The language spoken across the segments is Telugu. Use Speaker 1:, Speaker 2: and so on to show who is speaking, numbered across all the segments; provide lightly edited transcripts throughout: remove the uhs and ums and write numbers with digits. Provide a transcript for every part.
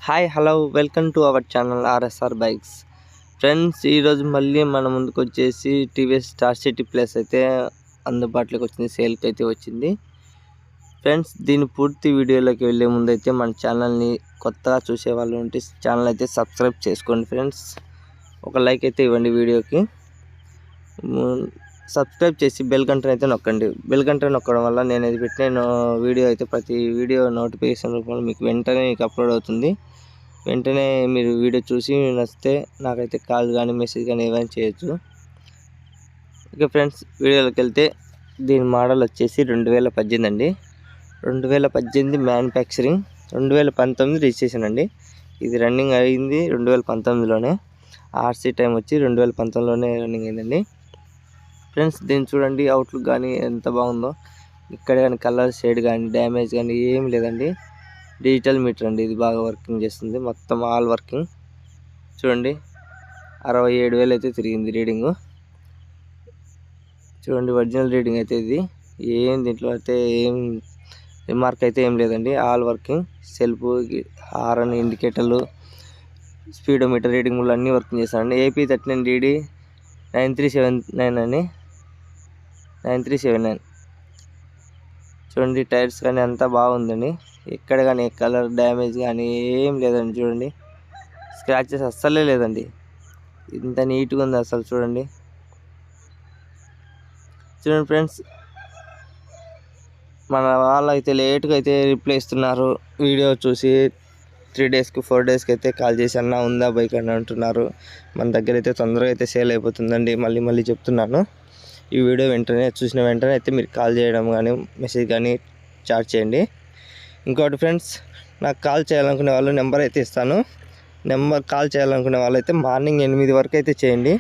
Speaker 1: Hi hello welcome to our channel RSR bikes. Friends, ఈరోజు మళ్ళీ మన ముందుకు వచ్చేసి టీవీఎస్ స్టార్ సిటీ ప్లస్ అయితే అందుబాటులోకి వచ్చింది, సేల్కి అయితే వచ్చింది. ఫ్రెండ్స్, దీని పూర్తి వీడియోలోకి వెళ్ళే ముందు అయితే మన ఛానల్ని కొత్తగా చూసే వాళ్ళు ఉంటే ఛానల్ అయితే సబ్స్క్రైబ్ చేసుకోండి. ఫ్రెండ్స్, ఒక లైక్ అయితే ఇవ్వండి వీడియోకి. సబ్స్క్రైబ్ చేసి బెల్ గంటను అయితే నొక్కండి. బెల్ గంటను నొక్కడం వల్ల నేను అది పెట్టిన వీడియో అయితే ప్రతి వీడియో నోటిఫికేషన్ రూపంలో మీకు వెంటనే అప్లోడ్ అవుతుంది. వెంటనే మీరు వీడియో చూసి నచ్చితే నాకైతే కాల్ కానీ మెసేజ్ కానీ ఏమైనా చేయొచ్చు. ఓకే ఫ్రెండ్స్, వీడియోలోకి వెళ్తే దీని మోడల్ వచ్చేసి 2018 అండి. 2018 మ్యానుఫ్యాక్చరింగ్, 2019 రిజిస్ట్రేషన్ అండి. ఇది రన్నింగ్ అయింది 2019లోనే. ఆర్సీ టైం వచ్చి 2019లోనే రన్నింగ్ అయిందండి. ఫ్రెండ్స్, దీన్ని చూడండి, అవుట్లుక్ కానీ ఎంత బాగుందో. ఇక్కడ కానీ కలర్ షేడ్ కానీ డ్యామేజ్ కానీ ఏం లేదండి. డిజిటల్ మీటర్ అండి, ఇది బాగా వర్కింగ్ చేస్తుంది. మొత్తం ఆల్ వర్కింగ్. చూడండి, 67,000 అయితే తిరిగింది రీడింగు. చూడండి, ఒరిజినల్ రీడింగ్ అయితే ఇది. దీంట్లో అయితే ఏం రిమార్క్ అయితే ఏం లేదండి. All working. సెల్ఫ్, హారన్, ఇండికేటర్లు, స్పీడోమీటర్ రీడింగ్లు అన్నీ వర్కింగ్ చేస్తానండి. AP 39DD 9379 అని 9379. చూడండి, టైర్స్ కానీ అంతా బాగుందండి. ఎక్కడ కానీ కలర్ డ్యామేజ్ కానీ ఏం లేదండి. చూడండి, స్క్రాచెస్ అస్సలే లేదండి. ఇంత నీట్గా ఉంది అసలు. చూడండి ఫ్రెండ్స్, మన వాళ్ళు అయితే లేట్గా అయితే రిప్లై ఇస్తున్నారు. వీడియో చూసి 3 డేస్కి 4 డేస్కి అయితే కాల్ చేసి అన్న ఉందా బైక్ అని అంటున్నారు. మన దగ్గర అయితే తొందరగా అయితే సేల్ అయిపోతుందండి. మళ్ళీ చెప్తున్నాను. ఈ వీడియో చూసిన వెంటనే అయితే మీరు కాల్ చేయడం కానీ మెసేజ్ కానీ చాట్ చేయండి. ఇంకోటి ఫ్రెండ్స్, నాకు కాల్ చేయాలనుకునే వాళ్ళు నెంబర్ అయితే ఇస్తాను. కాల్ చేయాలనుకునే వాళ్ళు అయితే మార్నింగ్ 8 వరకు అయితే చేయండి.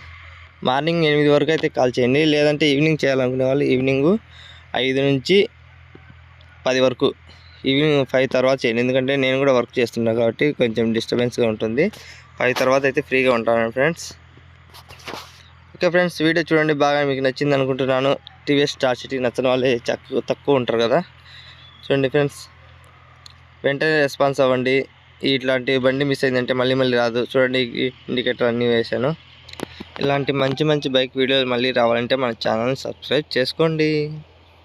Speaker 1: మార్నింగ్ 8 వరకు అయితే కాల్ చేయండి. లేదంటే ఈవినింగ్ చేయాలనుకునే వాళ్ళు ఈవినింగ్ 5 నుంచి 10 వరకు, ఈవినింగ్ 5 తర్వాత చేయండి. ఎందుకంటే నేను కూడా వర్క్ చేస్తున్నాను కాబట్టి కొంచెం డిస్టర్బెన్స్గా ఉంటుంది. 5 తర్వాత అయితే ఫ్రీగా ఉంటాను ఫ్రెండ్స్. ఓకే ఫ్రెండ్స్, వీడియో చూడండి, బాగా మీకు నచ్చింది అనుకుంటున్నాను. టీవీఎస్ స్టార్ సిటీ నచ్చని వాళ్ళే తక్కువ ఉంటారు కదా. చూడండి ఫ్రెండ్స్, వెంటనే రెస్పాన్స్ అవ్వండి. ఇట్లాంటి బండి మిస్ అయిందంటే మళ్ళీ రాదు. చూడండి, ఇండికేటర్ అన్నీ వేసాను. ఇలాంటి మంచి బైక్ వీడియోలు మళ్ళీ రావాలంటే మన ఛానల్ని సబ్స్క్రైబ్ చేసుకోండి.